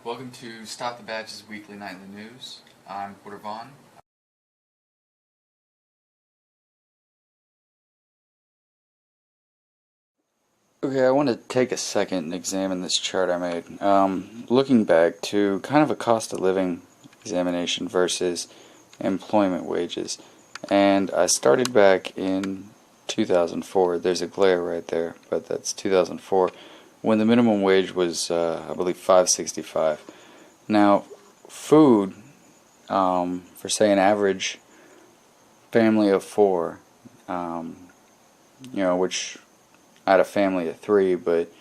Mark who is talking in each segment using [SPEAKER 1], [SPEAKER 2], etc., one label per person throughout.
[SPEAKER 1] Welcome to Stop the Badges Weekly Nightly News. I'm Porter Vaughn. Okay, I want to take a second and examine this chart I made. Looking back to kind of a cost of living examination versus employment wages. And I started back in 2004. There's a glare right there, but that's 2004, when the minimum wage was, I believe, $5.65. Now, food, for say an average family of four, which I had a family of three, but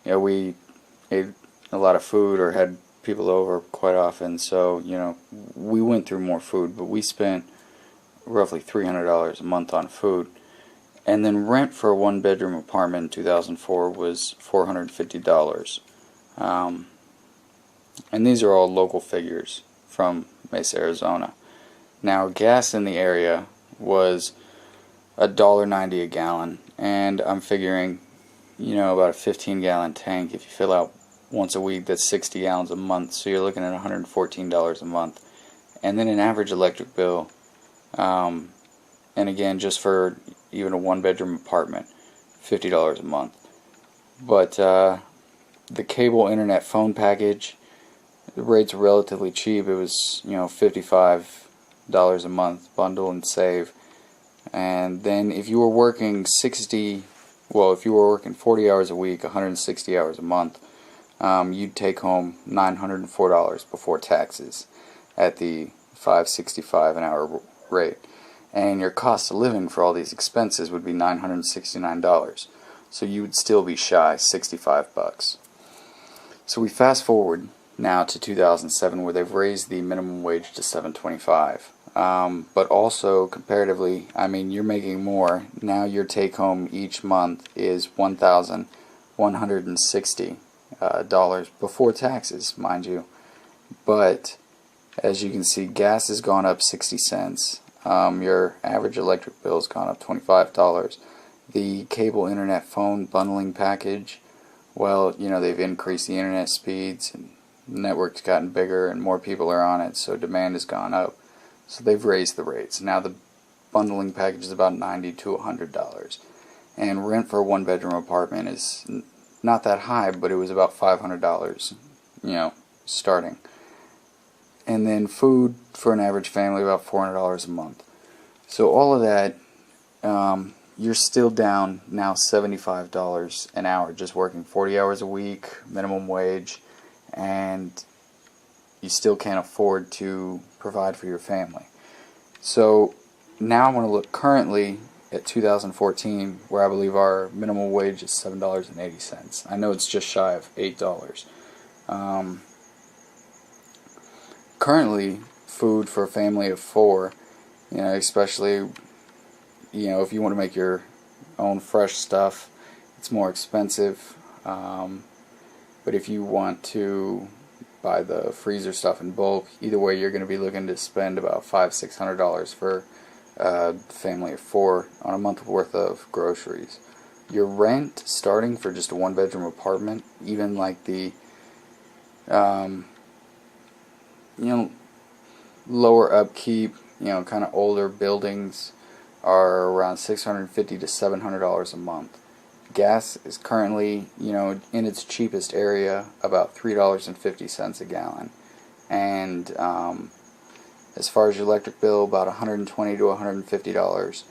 [SPEAKER 1] we ate a lot of food or had people over quite often, so we went through more food, but we spent roughly $300 a month on food. And then rent for a one-bedroom apartment in 2004 was $450. And these are all local figures from Mesa, Arizona. Now, gas in the area was $1.90 a gallon, and I'm figuring, about a 15-gallon tank. If you fill out once a week, that's 60 gallons a month, so you're looking at $114 a month. And then an average electric bill, and again, just for even a one-bedroom apartment, $50 a month. But the cable internet phone package, the rates are relatively cheap. It was, $55 a month, bundle and save. And then if you were working if you were working 40 hours a week, 160 hours a month, you'd take home $904 before taxes at the $5.65 an hour rate. And your cost of living for all these expenses would be $969. So you would still be shy $65. So we fast forward now to 2007, where they've raised the minimum wage to $7.25. But also comparatively, you're making more. Now your take home each month is $1,160 before taxes, mind you. But as you can see, gas has gone up 60 cents. Your average electric bill has gone up $25. The cable internet phone bundling package, they've increased the internet speeds, and the network's gotten bigger and more people are on it, so demand has gone up. So they've raised the rates. Now the bundling package is about $90 to $100. And rent for a one-bedroom apartment is not that high, but it was about $500, starting. And then food for an average family, about $400 a month. So all of that, you're still down now $75 an hour, just working 40 hours a week, minimum wage, and you still can't afford to provide for your family. So now I want to look currently at 2014, where I believe our minimum wage is $7.80. I know it's just shy of $8. Currently, food for a family of four, especially, if you want to make your own fresh stuff, it's more expensive. But if you want to buy the freezer stuff in bulk, either way, you're going to be looking to spend about $500–600 for a family of four on a month's worth of groceries. Your rent, starting for just a one-bedroom apartment, even like the lower upkeep, kind of older buildings, are around $650 to $700 a month. Gas is currently, in its cheapest area, about $3.50 a gallon. And as far as your electric bill, about $120 to $150.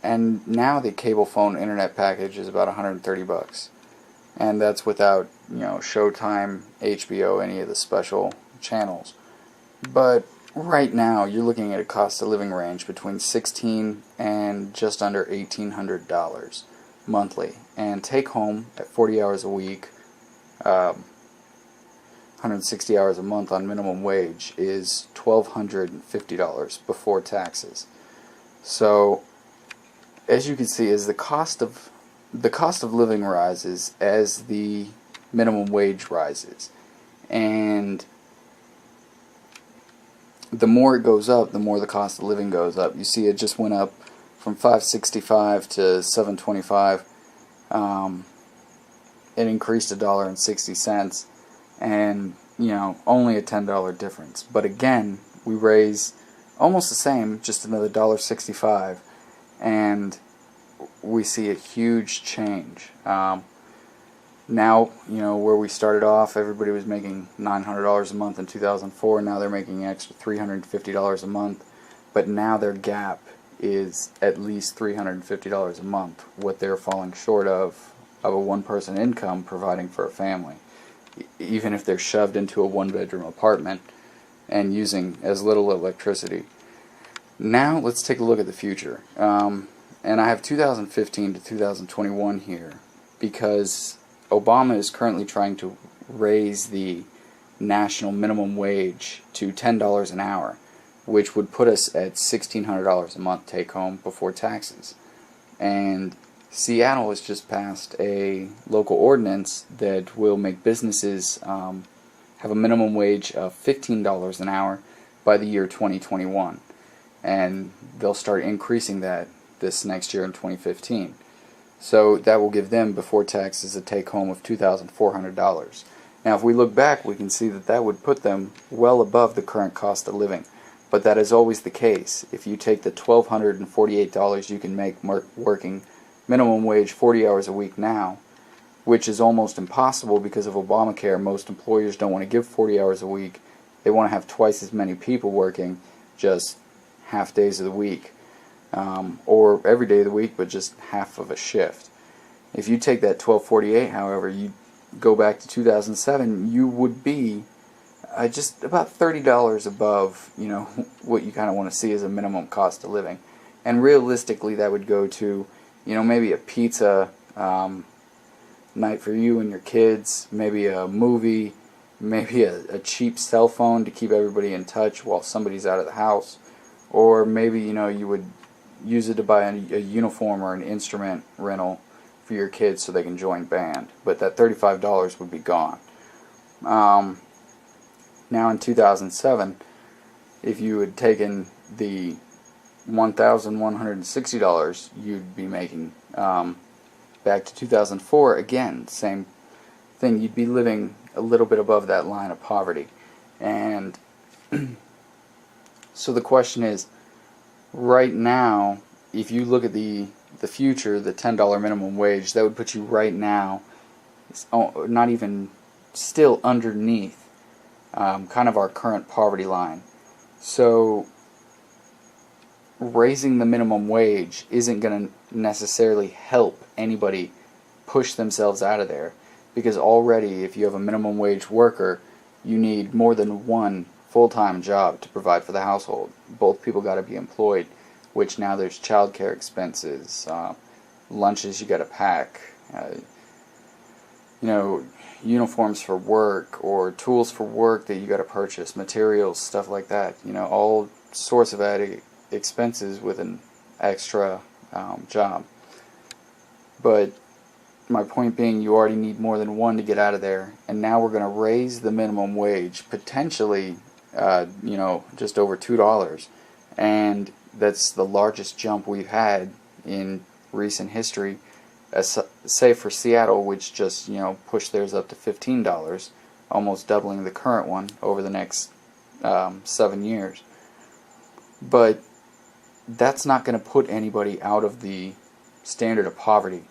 [SPEAKER 1] And now the cable phone internet package is about $130. And that's without, Showtime, HBO, any of the special channels. But right now, you're looking at a cost of living range between $1,600 and just under $1,800 monthly. And take home at 40 hours a week, 160 hours a month on minimum wage, is $1,250 before taxes. So, as you can see, as the cost of living rises as the minimum wage rises, and the more it goes up, the more the cost of living goes up. You see, it just went up from $5.65 to $7.25. It increased $1.60, and only a $10 difference. But again, we raise almost the same, just another $1.65, and we see a huge change. Now, where we started off, everybody was making $900 a month in 2004. Now they're making an extra $350 a month. But now their gap is at least $350 a month, what they're falling short of a one-person income providing for a family. Even if they're shoved into a one-bedroom apartment and using as little electricity. Now let's take a look at the future. And I have 2015 to 2021 here because Obama is currently trying to raise the national minimum wage to $10 an hour, which would put us at $1,600 a month take home before taxes. And Seattle has just passed a local ordinance that will make businesses have a minimum wage of $15 an hour by the year 2021. And they'll start increasing that this next year in 2015. So that will give them, before taxes, a take-home of $2,400. Now, if we look back, we can see that that would put them well above the current cost of living. But that is always the case. If you take the $1,248 you can make working minimum wage 40 hours a week now, which is almost impossible because of Obamacare, most employers don't want to give 40 hours a week. They want to have twice as many people working, just half days of the week. Or every day of the week, but just half of a shift. If you take that $1,248, however, you go back to 2007, you would be just about $30 above, what you kind of want to see as a minimum cost of living. And realistically, that would go to, maybe a pizza night for you and your kids, maybe a movie, maybe a cheap cell phone to keep everybody in touch while somebody's out of the house, or maybe, you would use it to buy a uniform or an instrument rental for your kids so they can join band. But that $35 would be gone. Now in 2007, if you had taken the $1,160 you'd be making back to 2004, again, same thing, you'd be living a little bit above that line of poverty. And so the question is, right now, if you look at the future, the $10 minimum wage, that would put you right now, not even, still underneath kind of our current poverty line. So raising the minimum wage isn't going to necessarily help anybody push themselves out of there, because already if you have a minimum wage worker, you need more than one full-time job to provide for the household. Both people got to be employed, which now there's childcare expenses, lunches you got to pack, uniforms for work or tools for work that you got to purchase, materials, stuff like that. All sorts of added expenses with an extra job. But my point being, you already need more than one to get out of there, and now we're going to raise the minimum wage potentially, just over $2, and that's the largest jump we've had in recent history. Say for Seattle, which just pushed theirs up to $15, almost doubling the current one over the next 7 years. But that's not going to put anybody out of the standard of poverty,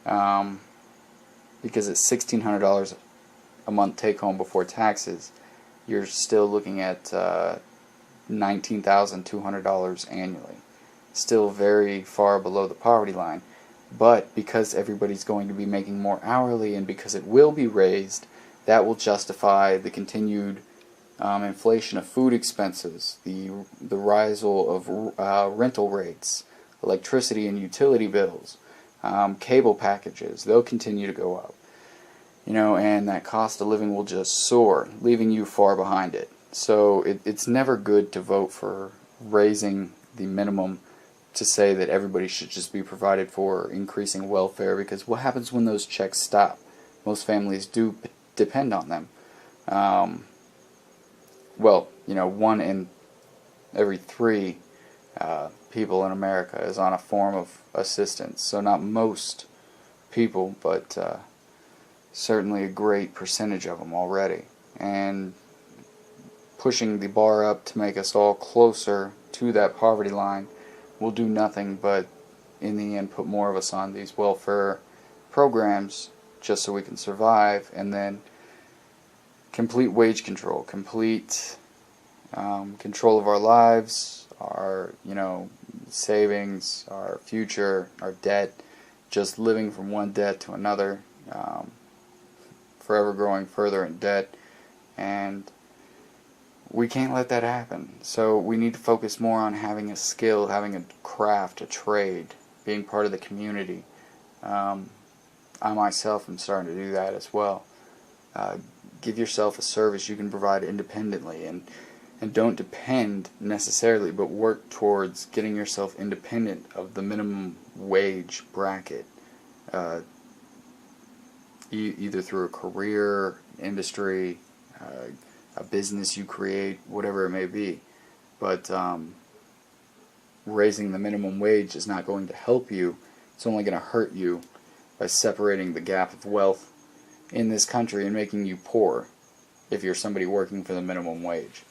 [SPEAKER 1] because at $1,600 a month take home before taxes, you're still looking at $19,200 annually. Still very far below the poverty line. But because everybody's going to be making more hourly, and because it will be raised, that will justify the continued inflation of food expenses, the rise of rental rates, electricity and utility bills, cable packages. They'll continue to go up. And that cost of living will just soar, leaving you far behind it. So it's never good to vote for raising the minimum to say that everybody should just be provided for, increasing welfare, because what happens when those checks stop? Most families do depend on them. One in every 3 people in America is on a form of assistance. So not most people, but certainly a great percentage of them already. and pushing the bar up to make us all closer to that poverty line will do nothing but in the end put more of us on these welfare programs just so we can survive, and then complete wage control, complete control of our lives, our savings, our future, our debt, just living from one debt to another, forever growing further in debt, and we can't let that happen. So we need to focus more on having a skill, having a craft, a trade, being part of the community. I myself am starting to do that as well. Give yourself a service you can provide independently, and don't depend necessarily, but work towards getting yourself independent of the minimum wage bracket, either through a career, industry, a business you create, whatever it may be. But raising the minimum wage is not going to help you. It's only going to hurt you by separating the gap of wealth in this country and making you poor if you're somebody working for the minimum wage.